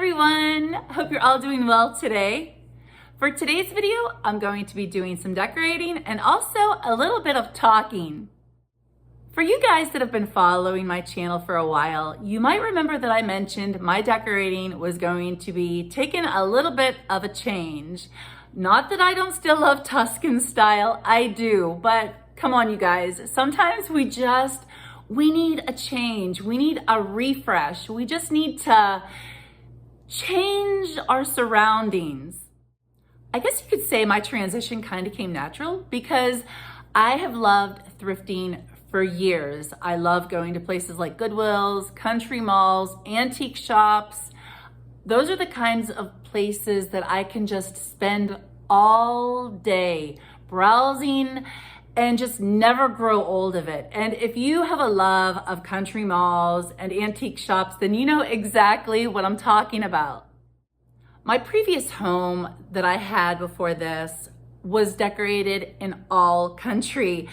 everyone, hope you're all doing well today. For today's video, I'm going to be doing some decorating and also a little bit of talking. For you guys that have been following my channel for a while, you might remember that I mentioned my decorating was going to be taking a little bit of a change. Not that I don't still love Tuscan style, I do, but come on you guys, sometimes we need a change, we need a refresh, we just need to change our surroundings. I guess you could say my transition kind of came natural because I have loved thrifting for years. I love going to places like Goodwills, country malls, antique shops. Those are the kinds of places that I can just spend all day browsing and just never grow old of it. And if you have a love of country malls and antique shops, then you know exactly what I'm talking about. My previous home that I had before this was decorated in all country.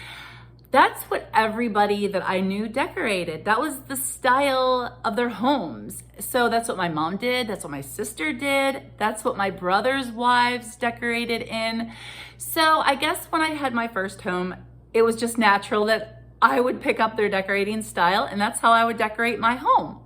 That's what everybody that I knew decorated. That was the style of their homes. So that's what my mom did. That's what my sister did. That's what my brother's wives decorated in. So I guess when I had my first home, it was just natural that I would pick up their decorating style, and that's how I would decorate my home.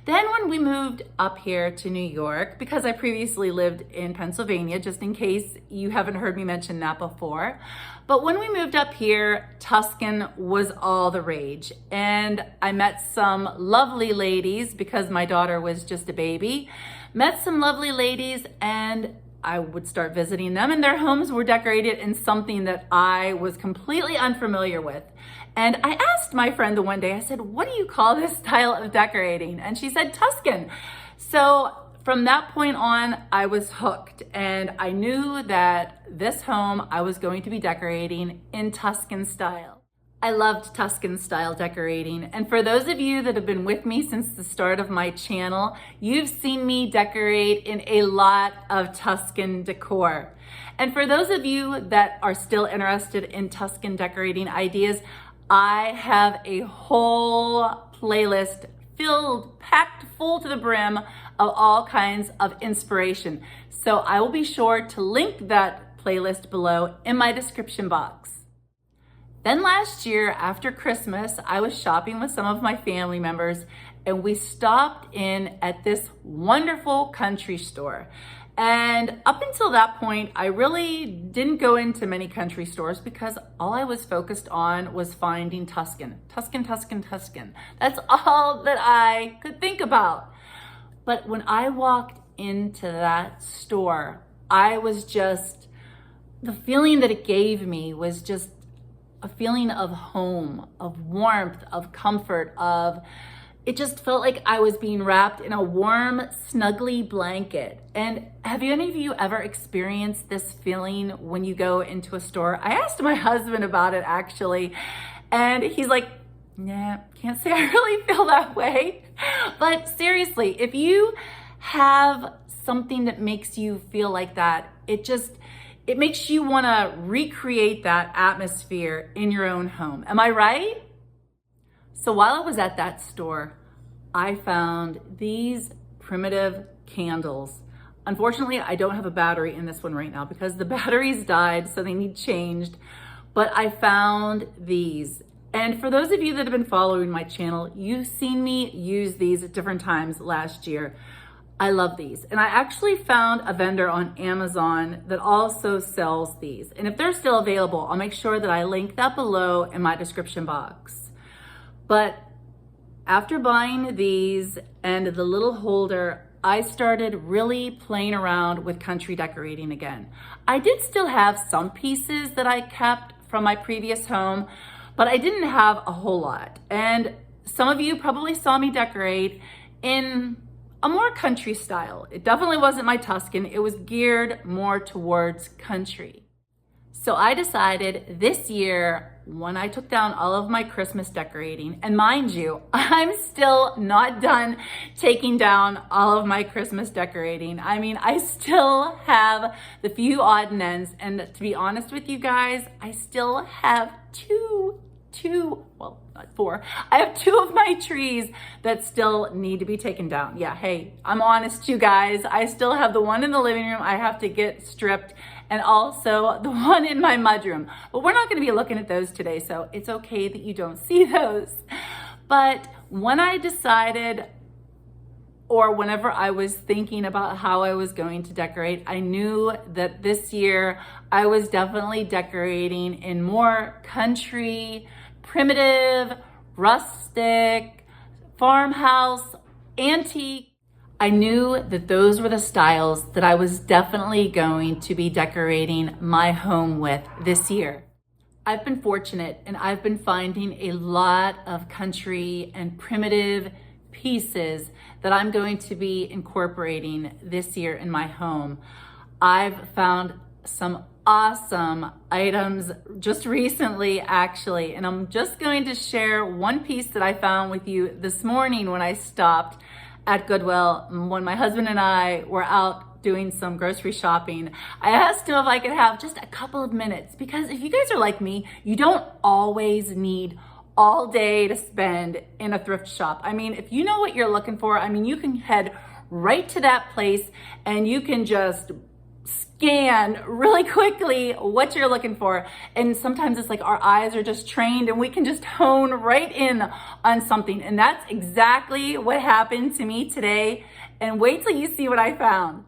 Then when we moved up here to New York, because I previously lived in Pennsylvania, just in case you haven't heard me mention that before, but when we moved up here, Tuscan was all the rage. And I met some lovely ladies because my daughter was just a baby. Met some lovely ladies and I would start visiting them, and their homes were decorated in something that I was completely unfamiliar with. And I asked my friend the one day, I said, what do you call this style of decorating? And she said, Tuscan. So from that point on, I was hooked, and I knew that this home I was going to be decorating in Tuscan style. I loved Tuscan style decorating. And for those of you that have been with me since the start of my channel, you've seen me decorate in a lot of Tuscan decor. And for those of you that are still interested in Tuscan decorating ideas, I have a whole playlist packed full to the brim of all kinds of inspiration. So I will be sure to link that playlist below in my description box. Then last year after Christmas, I was shopping with some of my family members and we stopped in at this wonderful country store. And up until that point, I really didn't go into many country stores because all I was focused on was finding Tuscan. Tuscan, Tuscan, Tuscan. That's all that I could think about. But when I walked into that store, the feeling that it gave me was just a feeling of home, of warmth, of comfort, it just felt like I was being wrapped in a warm, snuggly blanket. And have any of you ever experienced this feeling when you go into a store? I asked my husband about it actually, and he's like, nah, can't say I really feel that way. But seriously, if you have something that makes you feel like that, it makes you want to recreate that atmosphere in your own home. Am I right? So while I was at that store, I found these primitive candles. Unfortunately, I don't have a battery in this one right now because the batteries died, so they need changed. But I found these. And for those of you that have been following my channel, you've seen me use these at different times last year. I love these. And I actually found a vendor on Amazon that also sells these. And if they're still available, I'll make sure that I link that below in my description box. But after buying these and the little holder, I started really playing around with country decorating again. I did still have some pieces that I kept from my previous home, but I didn't have a whole lot. And some of you probably saw me decorate in a more country style. It definitely wasn't my Tuscan. It was geared more towards country. So I decided this year, when I took down all of my Christmas decorating, and mind you, I'm still not done taking down all of my Christmas decorating. I mean, I still have the few odd and ends, and to be honest with you guys, I still have two two, well, not four. I have two of my trees that still need to be taken down. Yeah, hey, I'm honest, you guys. I still have the one in the living room I have to get stripped, and also the one in my mudroom. But we're not going to be looking at those today, so it's okay that you don't see those. But when I decided, or whenever I was thinking about how I was going to decorate, I knew that this year I was definitely decorating in more country, primitive, rustic, farmhouse, antique. I knew that those were the styles that I was definitely going to be decorating my home with this year. I've been fortunate and I've been finding a lot of country and primitive pieces that I'm going to be incorporating this year in my home. I've found some awesome items just recently, actually, and I'm just going to share one piece that I found with you this morning when I stopped at Goodwill when my husband and I were out doing some grocery shopping. I asked him if I could have just a couple of minutes, because if you guys are like me, you don't always need all day to spend in a thrift shop. I mean, if you know what you're looking for, I mean, you can head right to that place and you can just scan really quickly what you're looking for. And sometimes it's like our eyes are just trained and we can just hone right in on something. And that's exactly what happened to me today. And wait till you see what I found.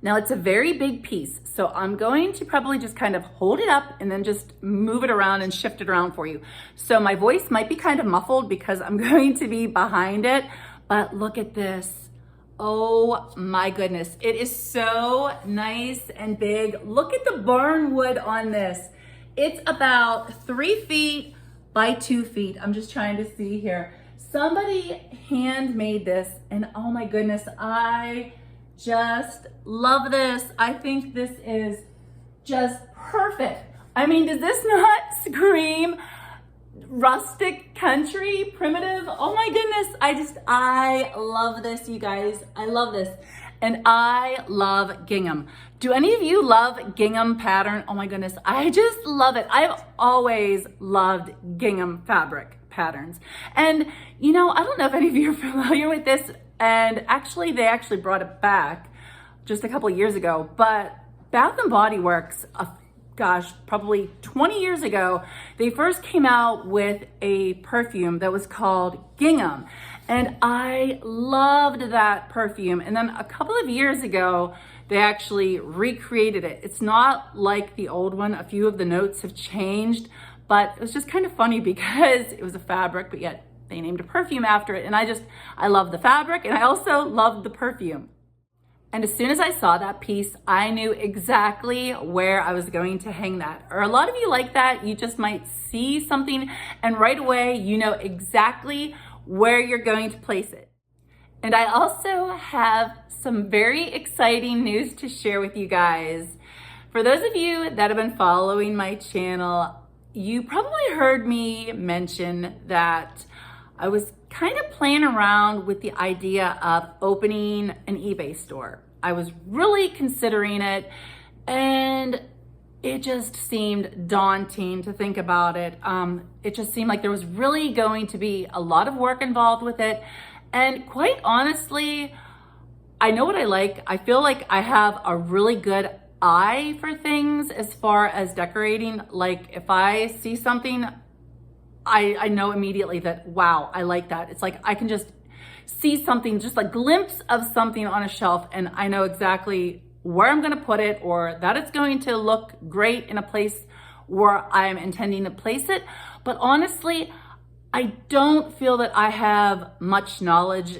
Now it's a very big piece, so I'm going to probably just kind of hold it up and then just move it around and shift it around for you. So my voice might be kind of muffled because I'm going to be behind it, but look at this. Oh my goodness, it is so nice and big. Look at the barn wood on this. It's about 3 feet by 2 feet. I'm just trying to see here. Somebody handmade this, and oh my goodness, I just love this. I think this is just perfect. I mean, does this not scream rustic, country, primitive? Oh my goodness, I love this, you guys. I love this. And I love gingham. Do any of you love gingham pattern? Oh my goodness, I just love it. I've always loved gingham fabric patterns. And you know, I don't know if any of you are familiar with this, and actually they actually brought it back just a couple of years ago, but Bath and Body Works, gosh, probably 20 years ago, they first came out with a perfume that was called gingham. And I loved that perfume. And then a couple of years ago, they actually recreated it. It's not like the old one. A few of the notes have changed, but it was just kind of funny because it was a fabric, but yet they named a perfume after it. And I love the fabric, and I also loved the perfume. And as soon as I saw that piece, I knew exactly where I was going to hang that. Or a lot of you like that, you just might see something and right away you know exactly where you're going to place it. And I also have some very exciting news to share with you guys. For those of you that have been following my channel, you probably heard me mention that I was kind of playing around with the idea of opening an eBay store. I was really considering it, and it just seemed daunting to think about it. It just seemed like there was really going to be a lot of work involved with it. And quite honestly, I know what I like. I feel like I have a really good eye for things as far as decorating. Like if I see something, I know immediately that, wow, I like that. It's like I can just see something, just a glimpse of something on a shelf, and I know exactly where I'm gonna put it, or that it's going to look great in a place where I'm intending to place it. But honestly, I don't feel that I have much knowledge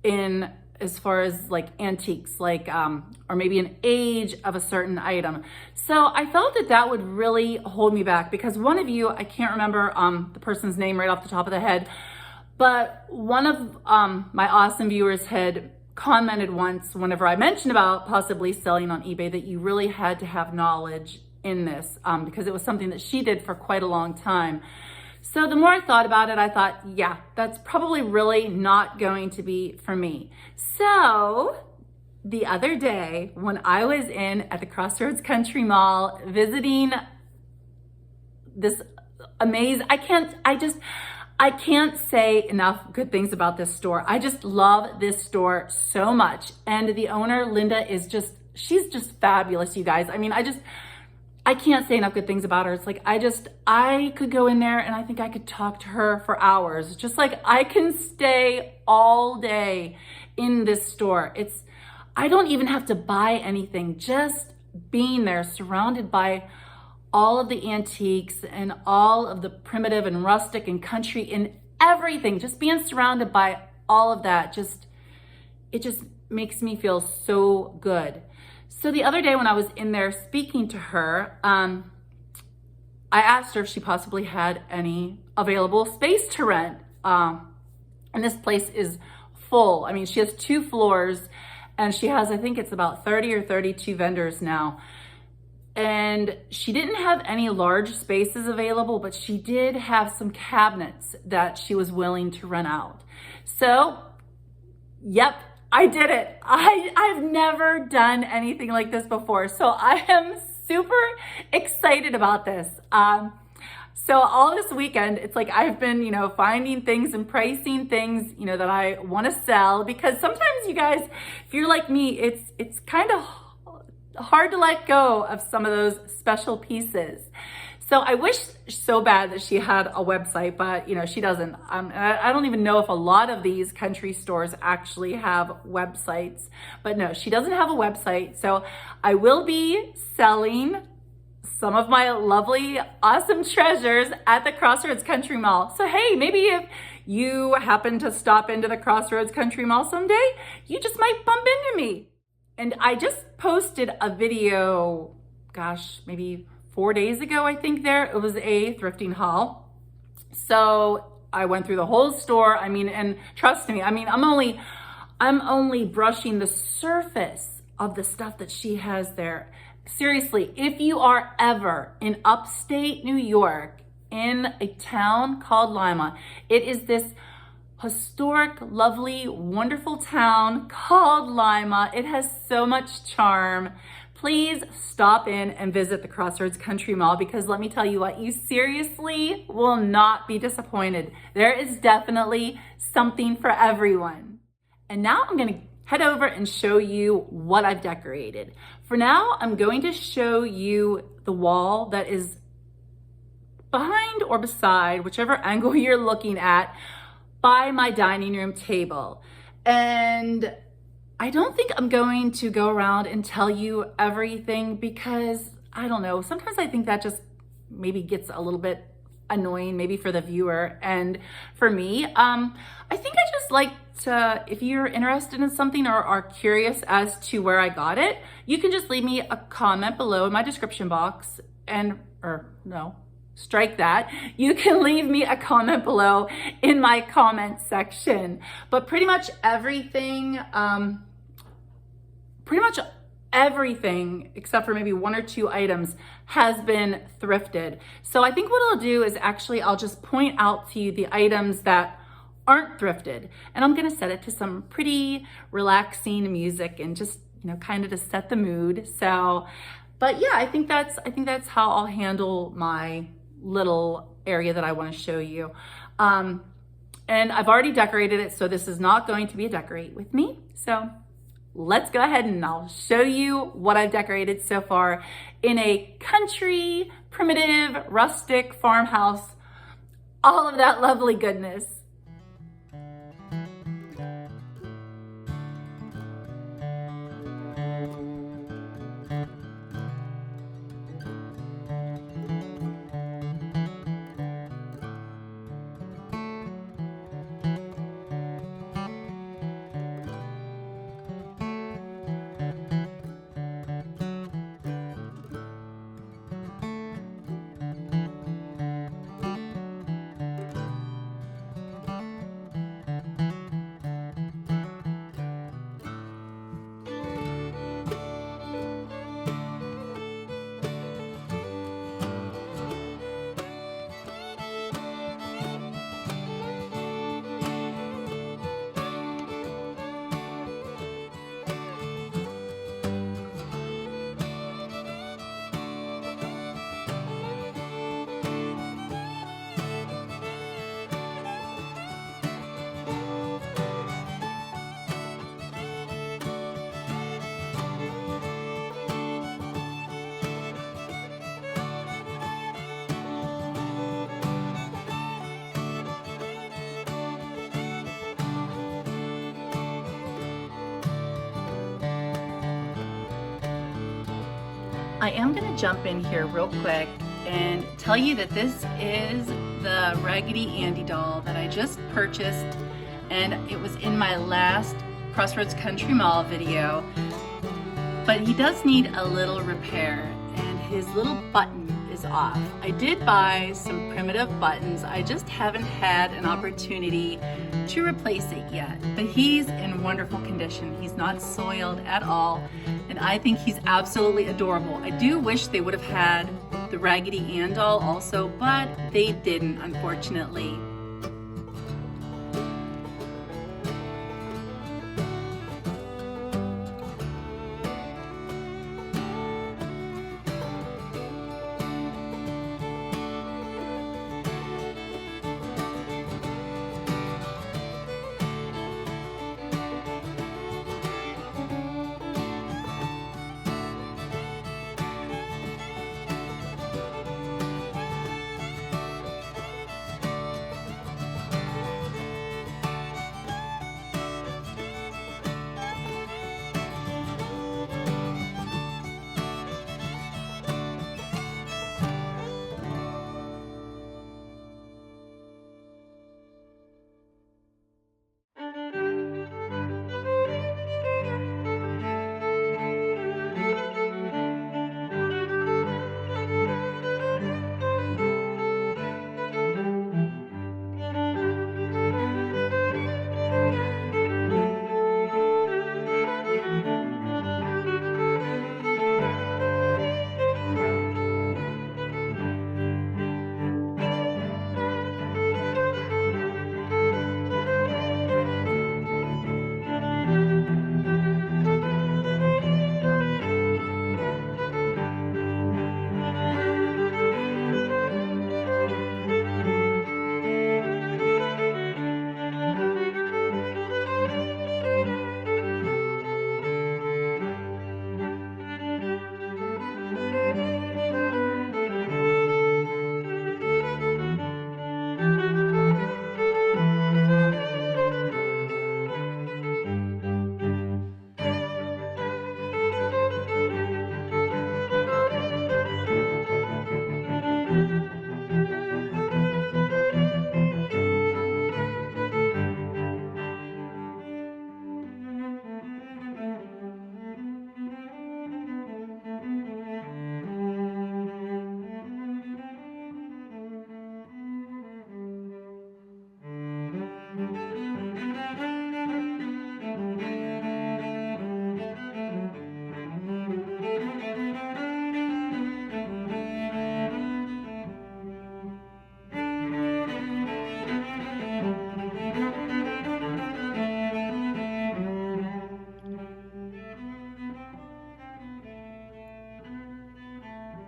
in as far as like antiques, like or maybe an age of a certain item. So I felt that that would really hold me back, because one of you, I can't remember the person's name right off the top of the head, but one of my awesome viewers had commented once whenever I mentioned about possibly selling on eBay that you really had to have knowledge in this because it was something that she did for quite a long time. So the more I thought about it, I thought, yeah, that's probably really not going to be for me. So the other day when I was in at the Crossroads Country Mall visiting this amazing. I can't say enough good things about this store. I just love this store so much. And the owner, Linda, she's just fabulous, you guys. I mean, I can't say enough good things about her. It's like, I could go in there and I think I could talk to her for hours. Just like I can stay all day in this store. I don't even have to buy anything. Just being there, surrounded by all of the antiques and all of the primitive and rustic and country and everything, just being surrounded by all of that, it just makes me feel so good. So the other day when I was in there speaking to her, I asked her if she possibly had any available space to rent. And this place is full. I mean, she has 2 floors and she has, I think it's about 30 or 32 vendors now. And she didn't have any large spaces available, but she did have some cabinets that she was willing to rent out. So, yep, I did it. I've never done anything like this before. So I am super excited about this. So all this weekend, it's like I've been, finding things and pricing things, that I want to sell, because sometimes you guys, if you're like me, it's kind of hard to let go of some of those special pieces. So I wish so bad that she had a website, but she doesn't. I don't even know if a lot of these country stores actually have websites, but no, she doesn't have a website. So I will be selling some of my lovely, awesome treasures at the Crossroads Country Mall. So hey, maybe if you happen to stop into the Crossroads Country Mall someday, you just might bump into me. And I just posted a video, gosh, maybe 4 days ago, I think it was a thrifting haul. So I went through the whole store. I mean, and trust me, I mean, I'm only brushing the surface of the stuff that she has there. Seriously, if you are ever in upstate New York, in a town called Lima, it is this historic, lovely, wonderful town called Lima. It has so much charm. Please stop in and visit the Crossroads Country Mall, because let me tell you what, you seriously will not be disappointed. There is definitely something for everyone. And now I'm going to head over and show you what I've decorated. For now, I'm going to show you the wall that is behind or beside, whichever angle you're looking at, by my dining room table. And I don't think I'm going to go around and tell you everything, because I don't know, sometimes I think that just maybe gets a little bit annoying, maybe for the viewer and for me. I think I just like to, if you're interested in something or are curious as to where I got it, you can just leave me a comment below in my description box, strike that. You can leave me a comment below in my comment section. But pretty much everything, except for maybe 1 or 2 items, has been thrifted. So I think what I'll do is I'll just point out to you the items that aren't thrifted. And I'm gonna set it to some pretty relaxing music and just, kind of to set the mood. So, but yeah, I think that's how I'll handle my little area that I want to show you. And I've already decorated it, so this is not going to be a decorate with me. So let's go ahead and I'll show you what I've decorated so far in a country, primitive, rustic farmhouse, all of that lovely goodness. I am going to jump in here real quick and tell you that this is the Raggedy Andy doll that I just purchased, and it was in my last Crossroads Country Mall video. But he does need a little repair, and his little button is off. I did buy some primitive buttons. I just haven't had an opportunity to replace it yet. But he's in wonderful condition. He's not soiled at all, and I think he's absolutely adorable. I do wish they would have had the Raggedy Ann doll also, but they didn't, unfortunately.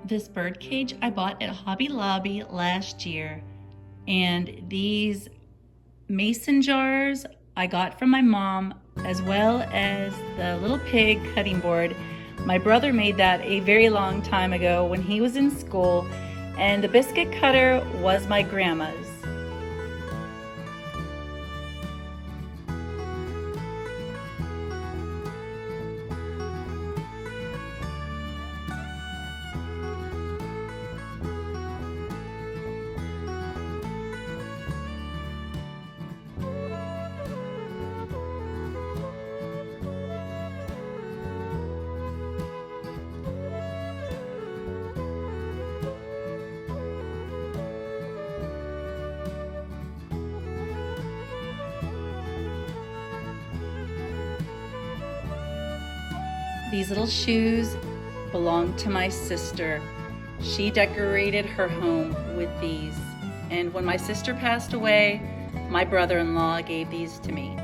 This bird cage I bought at Hobby Lobby last year, and these mason jars I got from my mom, as well as the little pig cutting board. My brother made that a very long time ago when he was in school, and the biscuit cutter was my grandma's. These little shoes belong to my sister. She decorated her home with these. And when my sister passed away, my brother-in-law gave these to me.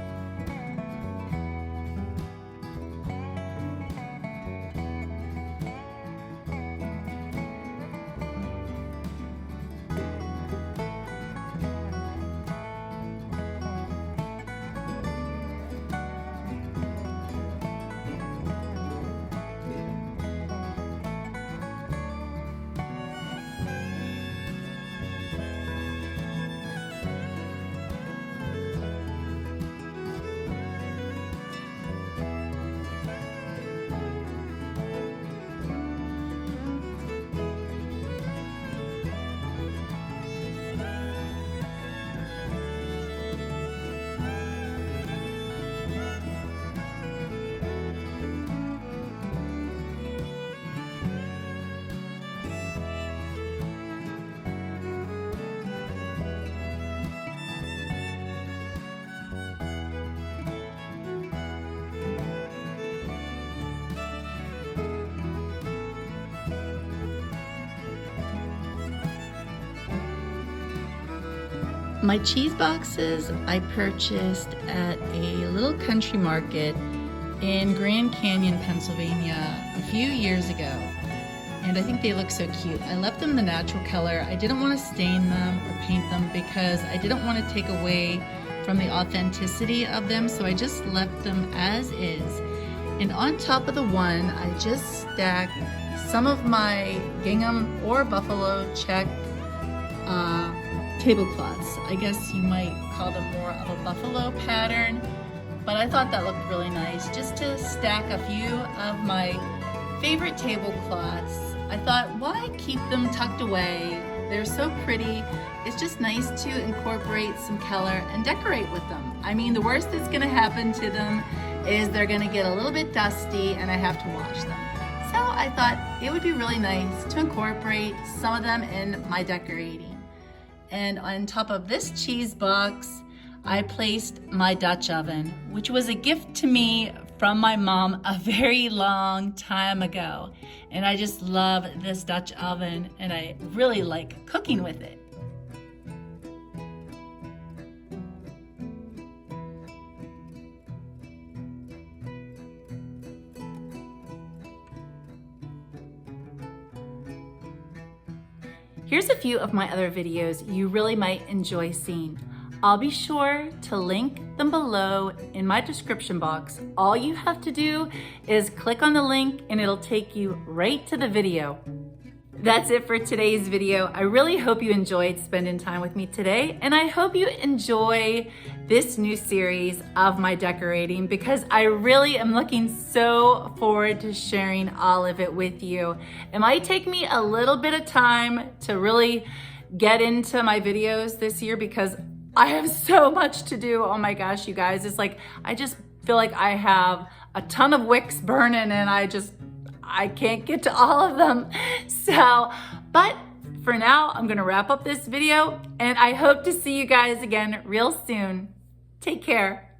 My cheese boxes I purchased at a little country market in Grand Canyon, Pennsylvania a few years ago. And I think they look so cute. I left them the natural color. I didn't want to stain them or paint them because I didn't want to take away from the authenticity of them, so I just left them as is. And on top of the one, I just stacked some of my gingham or buffalo check tablecloths. I guess you might call them more of a buffalo pattern, but I thought that looked really nice just to stack a few of my favorite tablecloths. I thought, why keep them tucked away? They're so pretty. It's just nice to incorporate some color and decorate with them. I mean, the worst that's gonna happen to them is they're gonna get a little bit dusty and I have to wash them. So I thought it would be really nice to incorporate some of them in my decorating. And on top of this cheese box, I placed my Dutch oven, which was a gift to me from my mom a very long time ago. And I just love this Dutch oven and I really like cooking with it. Here's a few of my other videos you really might enjoy seeing. I'll be sure to link them below in my description box. All you have to do is click on the link and it'll take you right to the video. That's it for today's video. I really hope you enjoyed spending time with me today, and I hope you enjoy this new series of my decorating because I really am looking so forward to sharing all of it with you. It might take me a little bit of time to really get into my videos this year because I have so much to do. Oh my gosh, you guys, it's like I just feel like I have a ton of wicks burning and I can't get to all of them. So, but for now, I'm gonna wrap up this video and I hope to see you guys again real soon. Take care.